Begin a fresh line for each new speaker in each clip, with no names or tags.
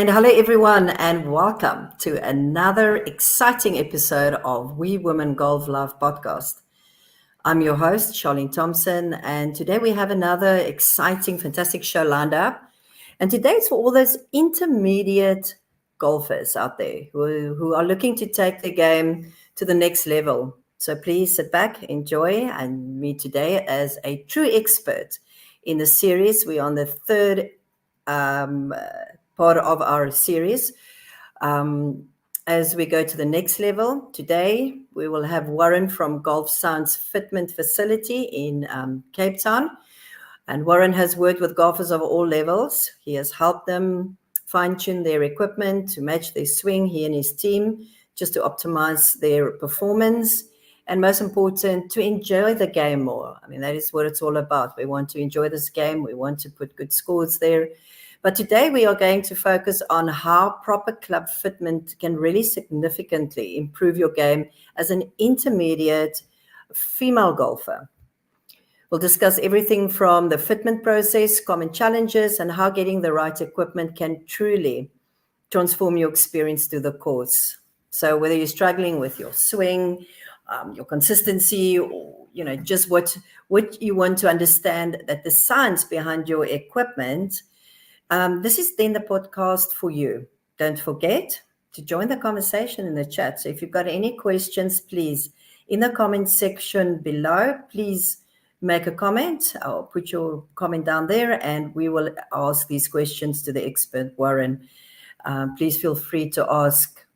And hello, everyone, and welcome to another exciting episode of We Women Golf Love podcast. I'm your host, Charlene Thompson, and today we have another exciting, fantastic show lined up. And today it's for all those intermediate golfers out there who are looking to take the game to the next level. So please sit back, enjoy, and meet today as a true expert in the series. We're on the third part of our series. As we go to the next level, today we will have Warren from Golf Science Fitment facility in Cape Town. And Warren has worked with golfers of all levels. He has helped them fine-tune their equipment to match their swing, he and his team, just to optimize their performance. And most important, to enjoy the game more. I mean, that is what it's all about. We want to enjoy this game. We want to put good scores there. But today we are going to focus on how proper club fitment can really significantly improve your game as an intermediate female golfer. We'll discuss everything from the fitment process, common challenges, and how getting the right equipment can truly transform your experience to the course. So whether you're struggling with your swing, your consistency, or just what you want to understand, that the science behind your equipment, this is then the podcast for you. Don't forget to join the conversation in the chat. So if you've got any questions, please, in the comment section below, please make a comment or put your comment down there, and we will ask these questions to the expert, Warren. Please feel free to ask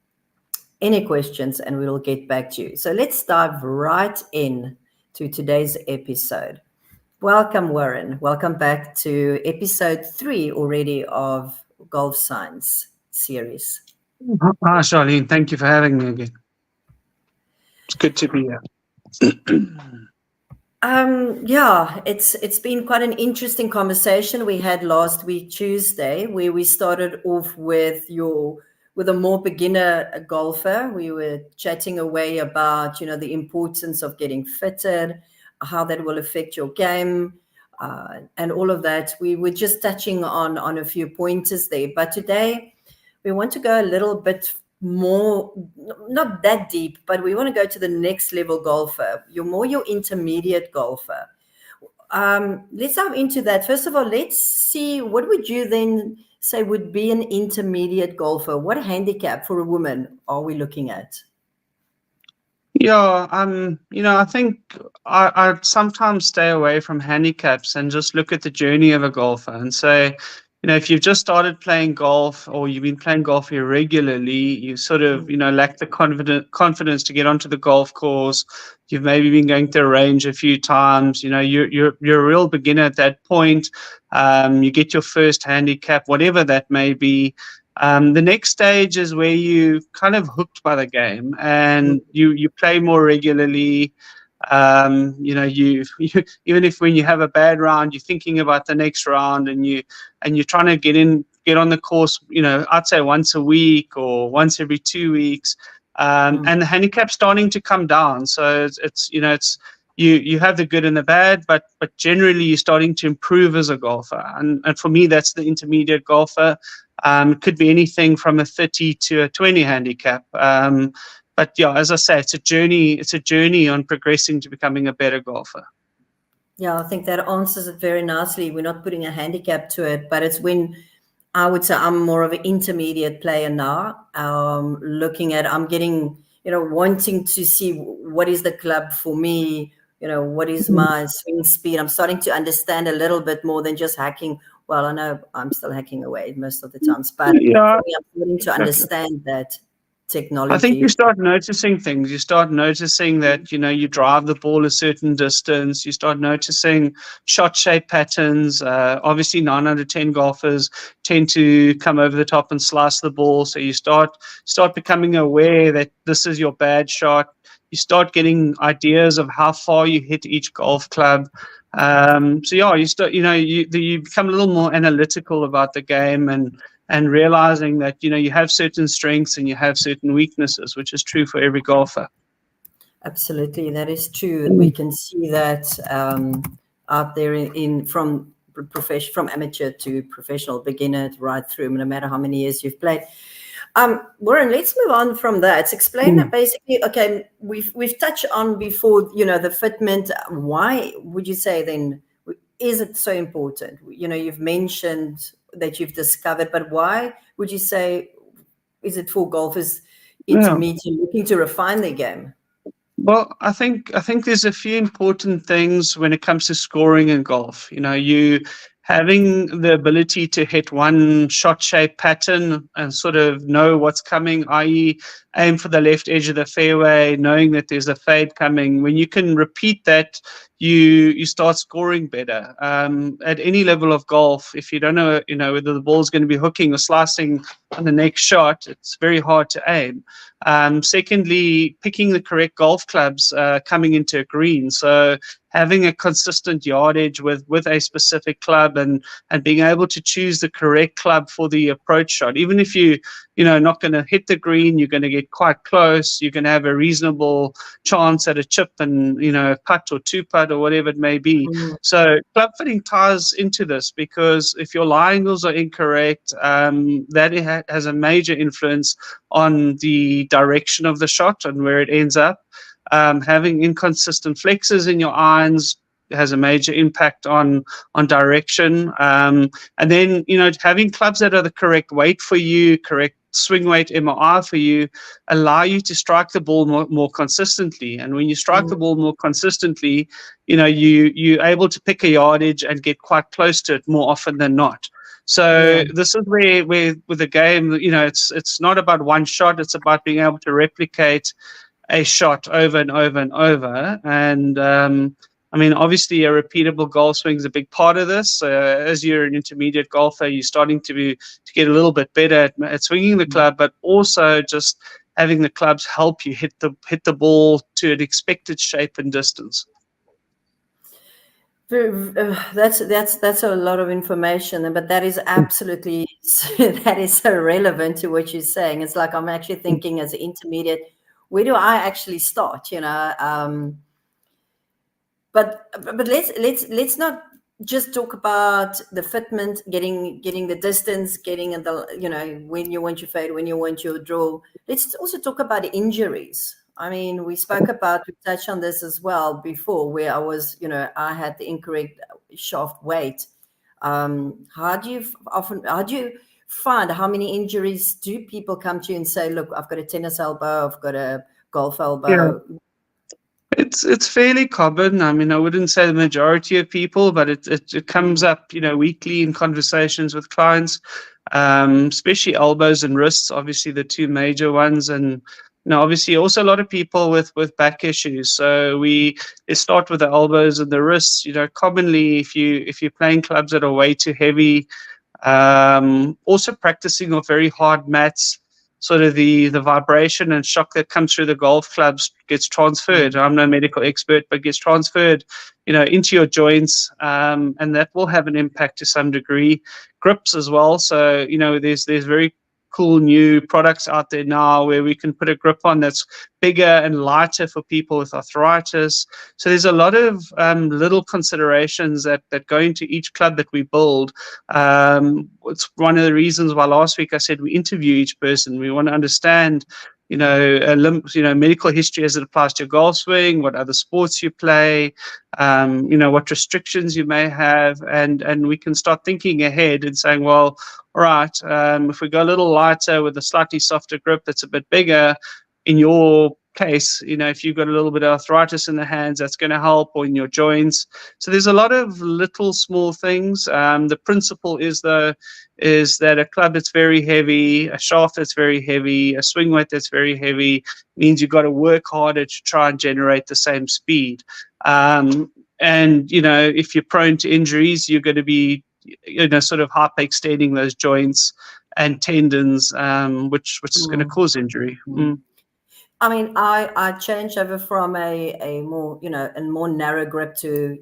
any questions and we will get back to you. So let's dive right in to today's episode. Welcome, Warren. Welcome back to episode 3 already of Golf Science series.
Hi, Charlene. Thank you for having me again. It's good to be here.
It's been quite an interesting conversation we had last week, Tuesday, where we started off with a more beginner golfer. We were chatting away about, the importance of getting fitted, how that will affect your game, and all of that. We were just touching on a few pointers there. But today we want to go a little bit more, not that deep, but we want to go to the next level golfer. Your intermediate golfer. Let's dive into that. First of all, let's see, what would you then say would be an intermediate golfer? What handicap for a woman are we looking at?
Yeah, I think I sometimes stay away from handicaps and just look at the journey of a golfer and say, if you've just started playing golf or you've been playing golf irregularly, you sort of, lack the confidence to get onto the golf course. You've maybe been going to a range a few times. You're a real beginner at that point. You get your first handicap, whatever that may be. The next stage is where you kind of hooked by the game and you play more regularly. You even if when you have a bad round, you're thinking about the next round and you're trying to get on the course, I'd say once a week or once every 2 weeks. And the handicap's starting to come down. So it's you have the good and the bad, but generally you're starting to improve as a golfer. And for me, that's the intermediate golfer. It could be anything from a 30 to a 20 handicap. But yeah, as I say, it's a journey. It's a journey on progressing to becoming a better golfer.
Yeah, I think that answers it very nicely. We're not putting a handicap to it, but it's when I would say I'm more of an intermediate player now. I'm getting, wanting to see what is the club for me. What is my swing speed? I'm starting to understand a little bit more than just hacking. Well, I know I'm still hacking away most of the times, but
yeah,
I'm starting to understand that technology.
I think you start noticing things. You start noticing that, you drive the ball a certain distance. You start noticing shot shape patterns. Obviously, 9 out of 10 golfers tend to come over the top and slice the ball. So you start becoming aware that this is your bad shot. You start getting ideas of how far you hit each golf club. You start, you become a little more analytical about the game and realizing that, you have certain strengths and you have certain weaknesses, which is true for every golfer.
Absolutely. That is true. We can see that out there from from amateur to professional, beginner, right through, no matter how many years you've played. Warren, let's move on from that. Explain that basically. Okay, we've touched on before, the fitment. Why would you say then is it so important? You've mentioned that you've discovered, but why would you say is it for golfers intermediate looking to refine their game?
Well, I think there's a few important things when it comes to scoring in golf. You having the ability to hit one shot shape pattern and sort of know what's coming, i.e., aim for the left edge of the fairway, knowing that there's a fade coming. When you can repeat that, you start scoring better. At any level of golf, if you don't know, whether the ball's going to be hooking or slicing on the next shot, it's very hard to aim. Secondly, picking the correct golf clubs coming into a green. So having a consistent yardage with a specific club and being able to choose the correct club for the approach shot. Even if not going to hit the green, you're going to get quite close. You're going to have a reasonable chance at a chip and, a putt or two putt or whatever it may be. So club fitting ties into this, because if your lie angles are incorrect, that has a major influence on the direction of the shot and where it ends up. Having inconsistent flexes in your irons has a major impact on direction. And then, having clubs that are the correct weight for you, correct swing weight MOR for you, allow you to strike the ball more consistently. And when you strike the ball more consistently, you're able to pick a yardage and get quite close to it more often than not. So this is where with the game, it's not about one shot. It's about being able to replicate a shot over and over and over. And obviously a repeatable golf swing is a big part of this. As you're an intermediate golfer, you're starting to get a little bit better at swinging the club, but also just having the clubs help you hit the ball to an expected shape and distance.
That's a lot of information, but that is absolutely that is so relevant to what you're saying. It's like I'm actually thinking as an intermediate, where do I actually start? But let's not just talk about the fitment, getting the distance, getting the when you want your fade, when you want your draw. Let's also talk about injuries. I mean, we touched on this as well before, where I had the incorrect shaft weight. How do you find, how many injuries do people come to you and say, look, I've got a tennis elbow, I've got a golf elbow?
Yeah. It's fairly common. I mean, I wouldn't say the majority of people, but it comes up, weekly in conversations with clients, especially elbows and wrists, obviously the two major ones. And obviously also a lot of people with back issues. So we start with the elbows and the wrists. Commonly if you're playing clubs that are way too heavy, also practicing off very hard mats, sort of the vibration and shock that comes through the golf clubs gets transferred. I'm no medical expert, but gets transferred, into your joints, and that will have an impact to some degree. Grips as well. So, there's very cool new products out there now where we can put a grip on that's bigger and lighter for people with arthritis. So there's a lot of little considerations that go into each club that we build. It's one of the reasons why last week I said we interview each person. We want to understand medical history as it applies to your golf swing, what other sports you play, what restrictions you may have, and we can start thinking ahead and saying, well, all right, if we go a little lighter with a slightly softer grip that's a bit bigger, in your case, if you've got a little bit of arthritis in the hands, that's going to help, or in your joints. So there's a lot of little small things. The principle is that a club that's very heavy, a shaft that's very heavy, a swing weight that's very heavy means you've got to work harder to try and generate the same speed. And if you're prone to injuries, you're going to be sort of hyperextending those joints and tendons, which is going to cause injury.
I mean, I changed over from a more, a more narrow grip to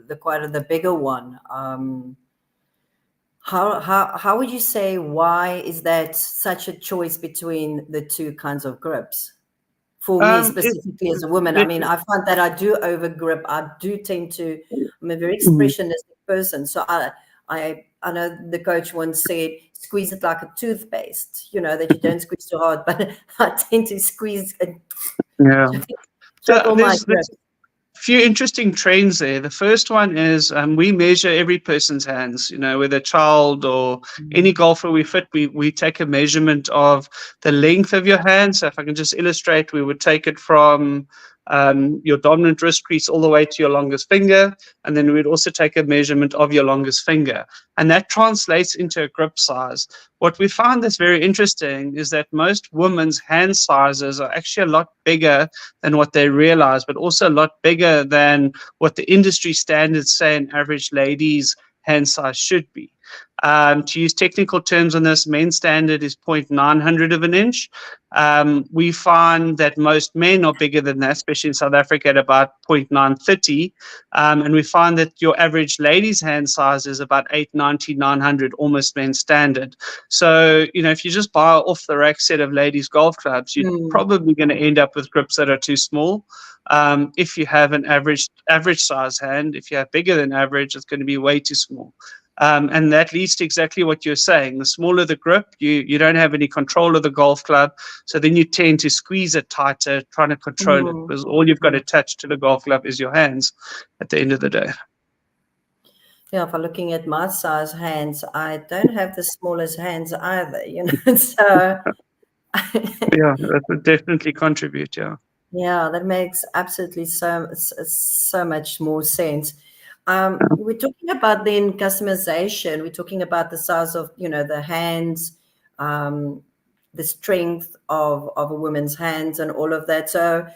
the bigger one. How would you say, why is that such a choice between the two kinds of grips? For me specifically as a woman, I mean, I find that I do over grip. I do tend to I'm a very
Mm.
expressionistic person. So I know the coach once said, squeeze it like a toothpaste, that you don't squeeze too hard, but I tend to squeeze and
Yeah.
choke
So
all my
there's
grip.
few interesting trends there. The first one is we measure every person's hands, whether child or any golfer we fit, we take a measurement of the length of your hand. So if I can just illustrate, we would take it from your dominant wrist crease all the way to your longest finger. And then we'd also take a measurement of your longest finger. And that translates into a grip size. What we found that's very interesting is that most women's hand sizes are actually a lot bigger than what they realize, but also a lot bigger than what the industry standards say an average lady's hand size should be. To use technical terms on this, men's standard is 0.900 of an inch. We find that most men are bigger than that, especially in South Africa at about 0.930. And we find that your average lady's hand size is about 890, 900, almost men's standard. So, if you just buy an off the rack set of ladies' golf clubs, you're probably going to end up with grips that are too small. If you have an average size hand, if you have bigger than average, it's going to be way too small. And that leads to exactly what you're saying. The smaller the grip, you don't have any control of the golf club. So then you tend to squeeze it tighter, trying to control it, because all you've got attached to the golf club is your hands at the end of the day.
Yeah, if I'm looking at my size hands, I don't have the smallest hands either, So
Yeah, that would definitely contribute. Yeah.
yeah, that makes absolutely so much more sense. We're talking about then customization. We're talking about the size of, the hands, um, the strength of a woman's hands and all of that. So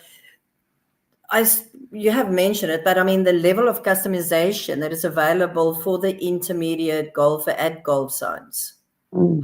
you have mentioned it, but I mean, the level of customization that is available for the intermediate golfer at Golf Science.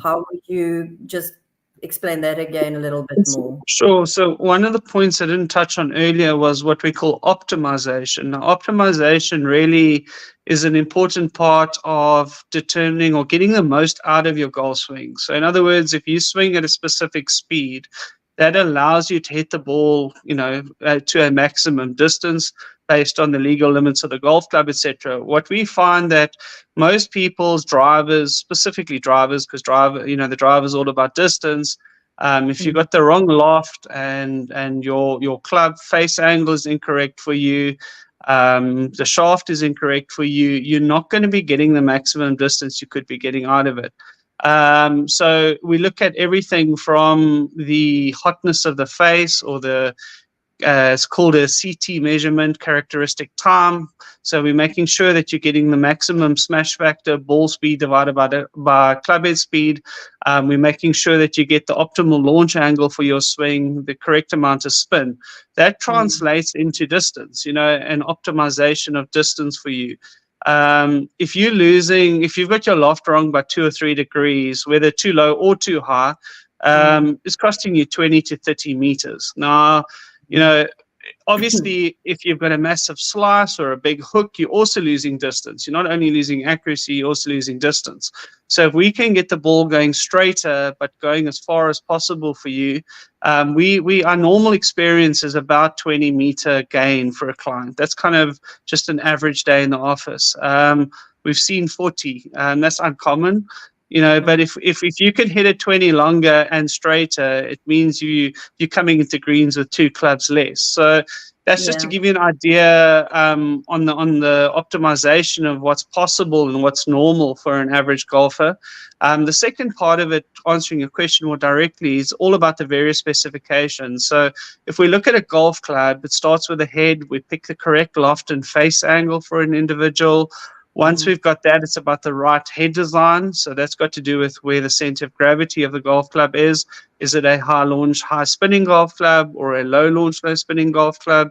How would you just explain that again a little bit more?
Sure. So one of the points I didn't touch on earlier was what we call optimization. Now, optimization really is an important part of determining or getting the most out of your golf swing. So in other words, if you swing at a specific speed, that allows you to hit the ball, to a maximum distance based on the legal limits of the golf club, etc. What we find that most people's drivers, specifically drivers, because the driver is all about distance. If you got the wrong loft and your club face angle is incorrect for you, the shaft is incorrect for you, you're not going to be getting the maximum distance you could be getting out of it. So we look at everything from the hotness of the face, or it's called a CT measurement, characteristic time. So we're making sure that you're getting the maximum smash factor, ball speed divided by club head speed. We're making sure that you get the optimal launch angle for your swing, the correct amount of spin. That translates into distance, an optimization of distance for you. If you've got your loft wrong by 2 or 3 degrees, whether too low or too high, it's costing you 20 to 30 meters. Now, obviously, if you've got a massive slice or a big hook, you're also losing distance. You're not only losing accuracy, you're also losing distance. So if we can get the ball going straighter, but going as far as possible for you, our normal experience is about 20-meter gain for a client. That's kind of just an average day in the office. We've seen 40, and that's uncommon. But if you can hit it 20 longer and straighter, it means you're coming into greens with 2 clubs less. So that's just to give you an idea on the optimization of what's possible and what's normal for an average golfer. The second part of it, answering your question more directly, is all about the various specifications. So if we look at a golf club, it starts with a head. We pick the correct loft and face angle for an individual. Once we've got that, it's about the right head design. So that's got to do with where the center of gravity of the golf club is. Is it a high launch, high spinning golf club, or a low launch, low spinning golf club?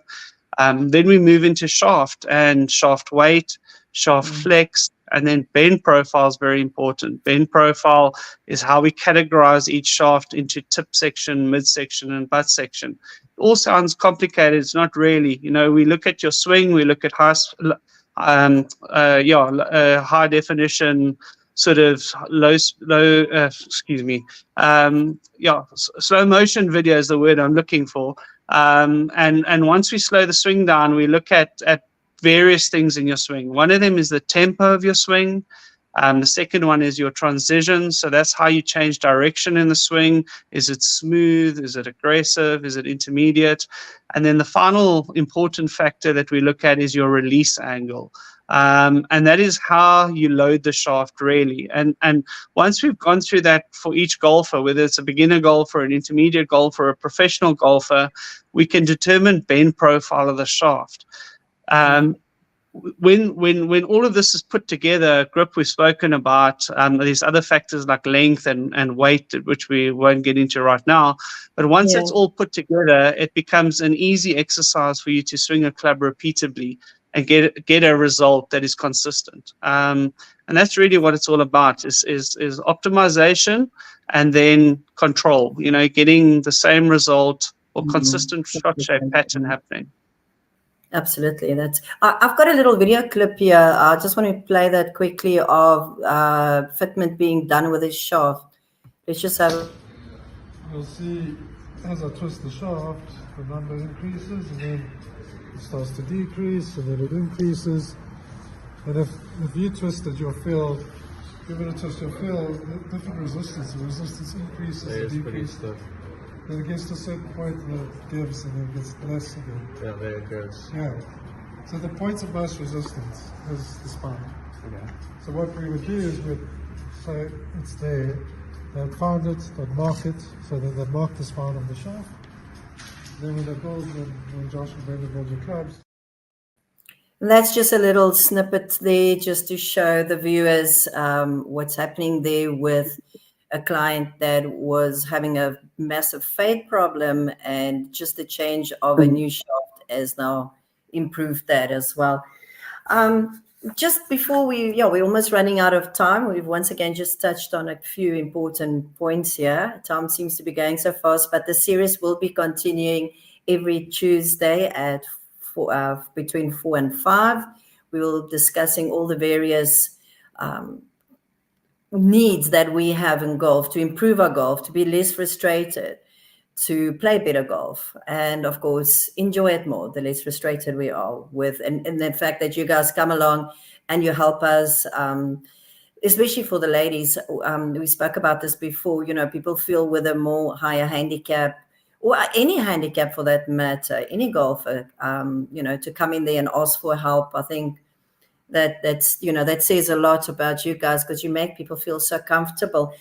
Then we move into shaft and shaft weight, shaft flex, and then bend profile is very important. Bend profile is how we categorize each shaft into tip section, midsection, and butt section. It all sounds complicated. It's not really. We look at your swing, we look at high definition, sort of slow motion video is the word I'm looking for. And once we slow the swing down, we look at various things in your swing. One of them is the tempo of your swing. The second one is your transition. So that's how you change direction in the swing. Is it smooth? Is it aggressive? Is it intermediate? And then the final important factor that we look at is your release angle. And that is how you load the shaft really. And once we've gone through that for each golfer, whether it's a beginner golfer, an intermediate golfer, a professional golfer, we can determine bend profile of the shaft. When all of this is put together, grip we've spoken about, there's other factors like length and weight, which we won't get into right now. But once it's all put together, it becomes an easy exercise for you to swing a club repeatedly and get a result that is consistent. And that's really what it's all about, is optimization and then control, getting the same result or consistent shot shape pattern happening.
Absolutely. I've got a little video clip here. I just want to play that quickly of Fitment being done with his shaft. Let's just have.
You'll see as I twist the shaft, the number increases, and then it starts to decrease, and then it increases. And if you twisted your field, you're going to twist your field, different resistance. The resistance increases and decreases. Then it gets to a certain point where it gives and then it gets less again.
Yeah, there it goes.
Yeah. So the points of most resistance is the spine. Okay. So what we would do is we'd say it's there. They'd find it, they'd mark it, so then they'd mark the spine of the shaft. Then when they build, when Josh and Brenda build your clubs.
And that's just a little snippet there just to show the viewers what's happening there with a client that was having a massive fade problem, and just the change of a new shaft has now improved that as well. Just before we're almost running out of time. We've once again just touched on a few important points here. Time seems to be going so fast, but the series will be continuing every Tuesday at between 4 and 5. We will be discussing all the various needs that we have in golf to improve our golf, to be less frustrated, to play better golf, and of course enjoy it more the less frustrated we are with, and the fact that you guys come along and you help us, especially for the ladies. We spoke about this before. People feel with a more higher handicap, or any handicap for that matter, any golfer, to come in there and ask for help. I think that says a lot about you guys, because you make people feel so comfortable.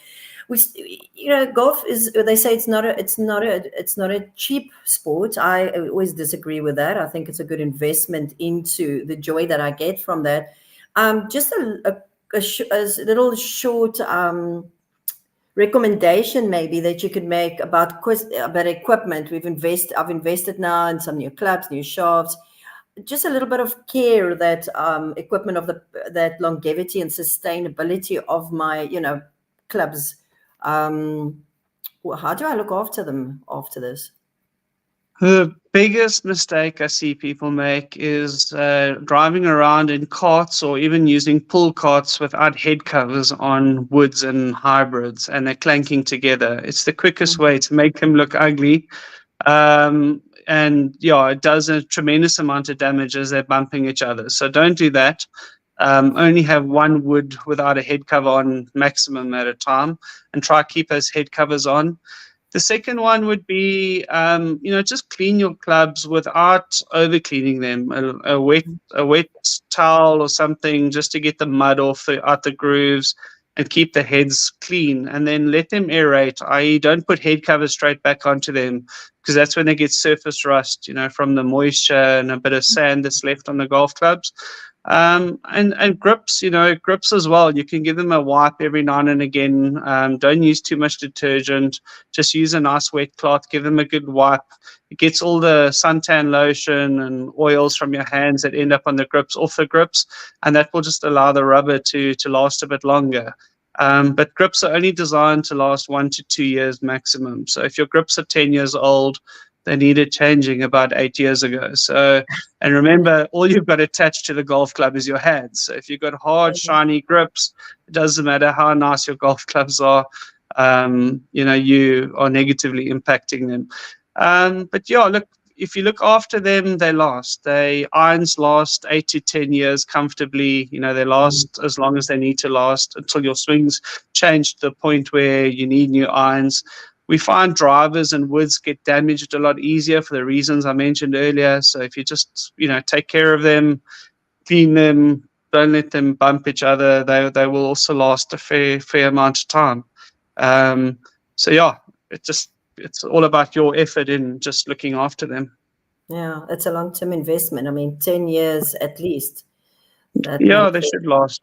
Golf is, they say it's not a cheap sport. I always disagree with that. I think it's a good investment into the joy that I get from that. Just a little short recommendation maybe that you could make about equipment. I've invested now in some new clubs, new shafts. Just a little bit of care that equipment of that longevity and sustainability of my clubs. How do I look after them after this?
The biggest mistake I see people make is driving around in carts, or even using pull carts without head covers on woods and hybrids, and they're clanking together. It's the quickest way to make them look ugly. And it does a tremendous amount of damage as they're bumping each other. So don't do that. Only have one wood without a head cover on maximum at a time, and try to keep those head covers on. The second one would be, just clean your clubs without over cleaning them. A wet towel or something, just to get the mud out the grooves, and keep the heads clean, and then let them aerate, i.e. don't put head covers straight back onto them, because that's when they get surface rust, from the moisture and a bit of sand that's left on the golf clubs. And grips, grips as well. You can give them a wipe every now and again. Don't use too much detergent. Just use a nice wet cloth. Give them a good wipe. It gets all the suntan lotion and oils from your hands that end up on the grips off the grips, and that will just allow the rubber to last a bit longer. But grips are only designed to last 1 to 2 years maximum. So if your grips are 10 years old, they needed changing about 8 years ago. So, and remember, all you've got attached to the golf club is your hands. So if you've got hard, shiny grips, it doesn't matter how nice your golf clubs are, you are negatively impacting them. But look, if you look after them, they last. Irons last 8 to 10 years comfortably. They last as long as they need to last until your swings change to the point where you need new irons. We find drivers and woods get damaged a lot easier for the reasons I mentioned earlier. So if you just, take care of them, clean them, don't let them bump each other, they will also last a fair amount of time. So yeah, it's all about your effort in just looking after them.
Yeah, it's a long-term investment. I mean, 10 years at least.
Yeah, they should last.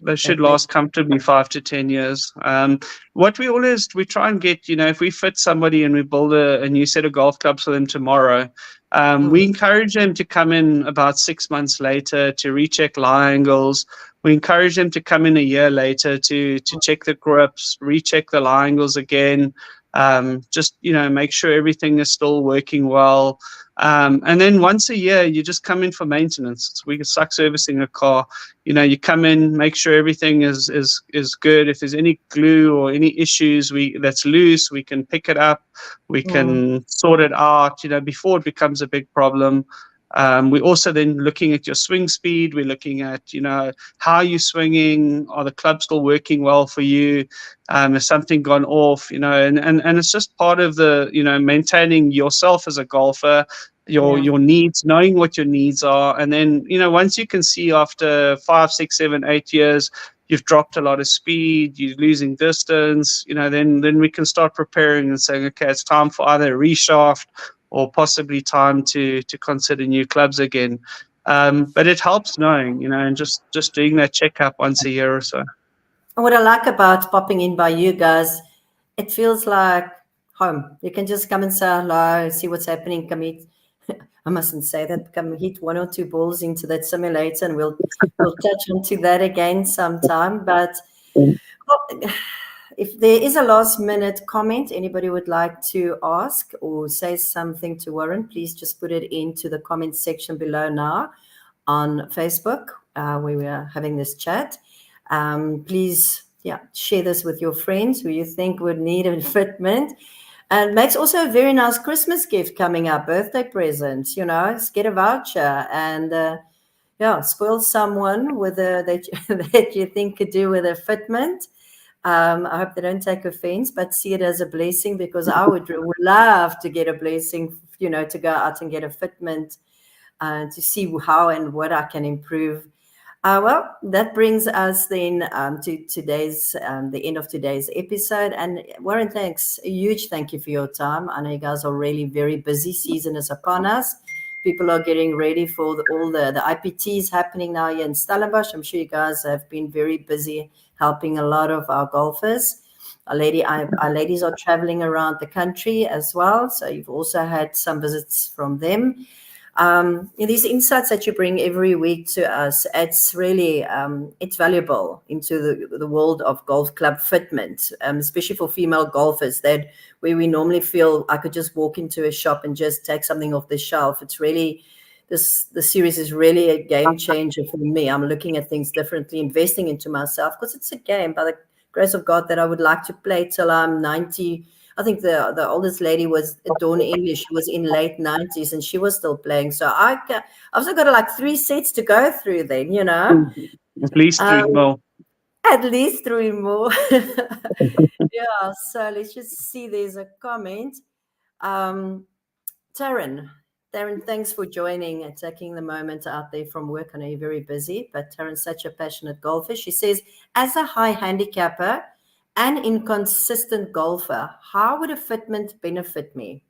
They should last comfortably 5 to 10 years. What we try and get, if we fit somebody and we build a new set of golf clubs for them tomorrow, we encourage them to come in about 6 months later to recheck lie angles. We encourage them to come in a year later to check the grips, recheck the lie angles again. Just, make sure everything is still working well. And then once a year, you just come in for maintenance. It's like servicing a car. You come in, make sure everything is good. If there's any glue or any issues that's loose, we can pick it up. We can sort it out, before it becomes a big problem. We're also then looking at your swing speed. We're looking at, how you're swinging. Are the clubs still working well for you? Has something gone off? And it's just part of the, maintaining yourself as a golfer, your needs, knowing what your needs are. And then, once you can see after 5, 6, 7, 8 years, you've dropped a lot of speed, you're losing distance, then we can start preparing and saying, okay, it's time for either a reshaft or possibly time to consider new clubs again. But it helps knowing, and just doing that checkup once a year or so.
What I like about popping in by you guys, it feels like home. You can just come and say hello, see what's happening, come hit. I mustn't say that, come hit 1 or 2 balls into that simulator, and we'll touch onto that again sometime. But if there is a last minute comment anybody would like to ask or say something to Warren, please just put it into the comment section below now on Facebook, where we are having this chat. Please, share this with your friends who you think would need a fitment. And makes also a very nice Christmas gift coming up, birthday presents, get a voucher and spoil someone with that you think could do with a fitment. I hope they don't take offense, but see it as a blessing, because I would love to get a blessing, to go out and get a fitment, to see how and what I can improve. Well, that brings us then to today's, the end of today's episode. And Warren, thanks. A huge thank you for your time. I know you guys are really very busy. Season is upon us. People are getting ready for all the IPTs happening now here in Stellenbosch. I'm sure you guys have been very busy helping a lot of our golfers. Our ladies are traveling around the country as well. So you've also had some visits from them. These insights that you bring every week to us, it's really, it's valuable into the world of golf club fitment, especially for female golfers, that where we normally feel I could just walk into a shop and just take something off the shelf. It's really, the series is really a game changer for me. I'm looking at things differently, investing into myself, because it's a game, by the grace of God, that I would like to play till I'm 90. I think the oldest lady was Dawn English. She was in late 90s and she was still playing. So I've still got like 3 sets to go through then,
At least 3 more.
At least 3 more. Yeah, so let's just see. There's a comment. Taryn, thanks for joining and taking the moment out there from work. I know you're very busy, but Taryn's such a passionate golfer. She says, as a high handicapper, an inconsistent golfer, how would a fitment benefit me?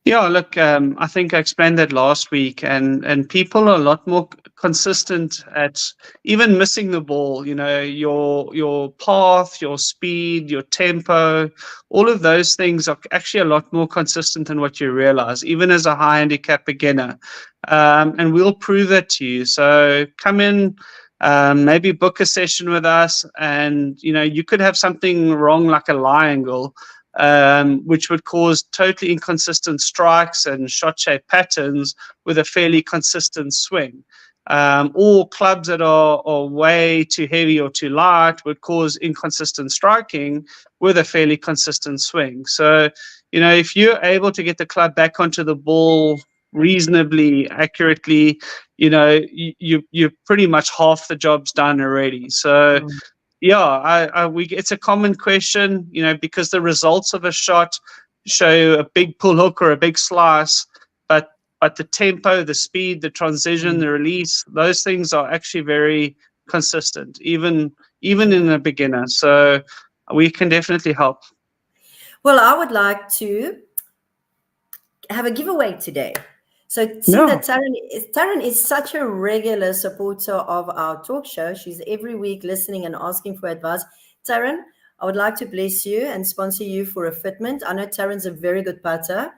Yeah, look, I think I explained that last week, and people are a lot more consistent at even missing the ball. Your path, your speed, your tempo, all of those things are actually a lot more consistent than what you realize, even as a high handicap beginner. And we'll prove that to you. So come in. Maybe book a session with us, and you could have something wrong like a lie angle, which would cause totally inconsistent strikes and shot shape patterns with a fairly consistent swing. Or clubs that are way too heavy or too light would cause inconsistent striking with a fairly consistent swing. So if you're able to get the club back onto the ball reasonably accurately, you're pretty much half the job's done already. So yeah, it's a common question, because the results of a shot show a big pull hook or a big slice, but the tempo, the speed, the transition, the release, those things are actually very consistent, even in a beginner. So we can definitely help.
Well, I would like to have a giveaway today. So seeing that Taryn is such a regular supporter of our talk show, she's every week listening and asking for advice. Taryn, I would like to bless you and sponsor you for a fitment. I know Taryn's a very good putter.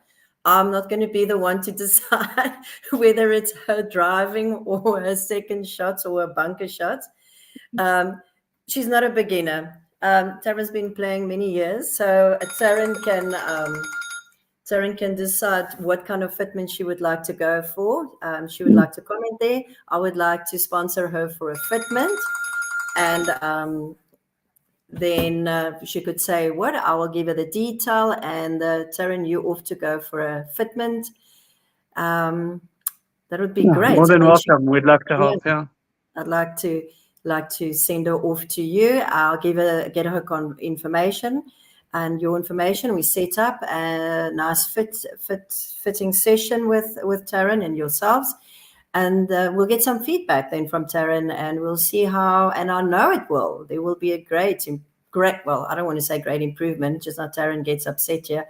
I'm not going to be the one to decide whether it's her driving or her second shots or her bunker shots. She's not a beginner. Taryn's been playing many years, so Taryn can decide what kind of fitment she would like to go for. She would like to comment there. I would like to sponsor her for a fitment. And then she could say what? I will give her the detail. And Taryn, you off to go for a fitment. That would be great.
More than welcome. We'd love to help. Yeah.
I'd like to send her off to you. I'll get her information. And your information, we set up a nice fitting session with Taryn and yourselves, and we'll get some feedback then from Taryn, and we'll see how. And I know there will be a great. Well, I don't want to say great improvement, just not Taryn gets upset here.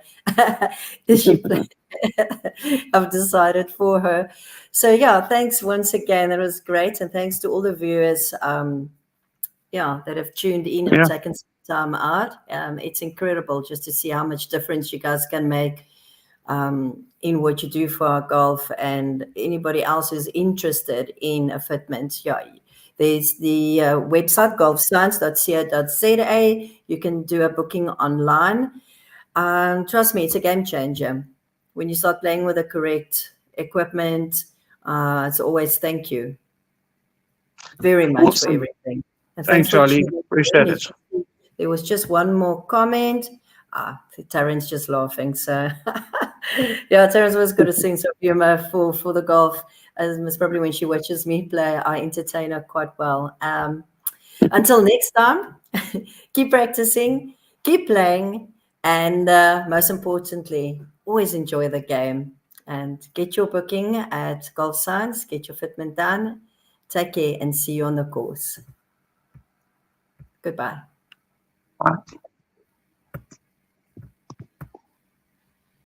I've decided for her. So yeah, thanks once again. That was great, and thanks to all the viewers. That have tuned in and taken some time out. It's incredible just to see how much difference you guys can make in what you do for our golf, and anybody else who's interested in a fitment. Yeah, there's the website golfscience.co.za. You can do a booking online. Trust me, it's a game changer. When you start playing with the correct equipment, it's always thank you very much for everything. And
thanks, Charlie. Appreciate it.
There was just one more comment. Taryn's just laughing. So, yeah, Taryn's always got a sense of humor for the golf. As probably when she watches me play, I entertain her quite well. Until next time, keep practicing, keep playing, and most importantly, always enjoy the game. And get your booking at Golf Science. Get your fitment done. Take care and see you on the course. Goodbye.
Bye.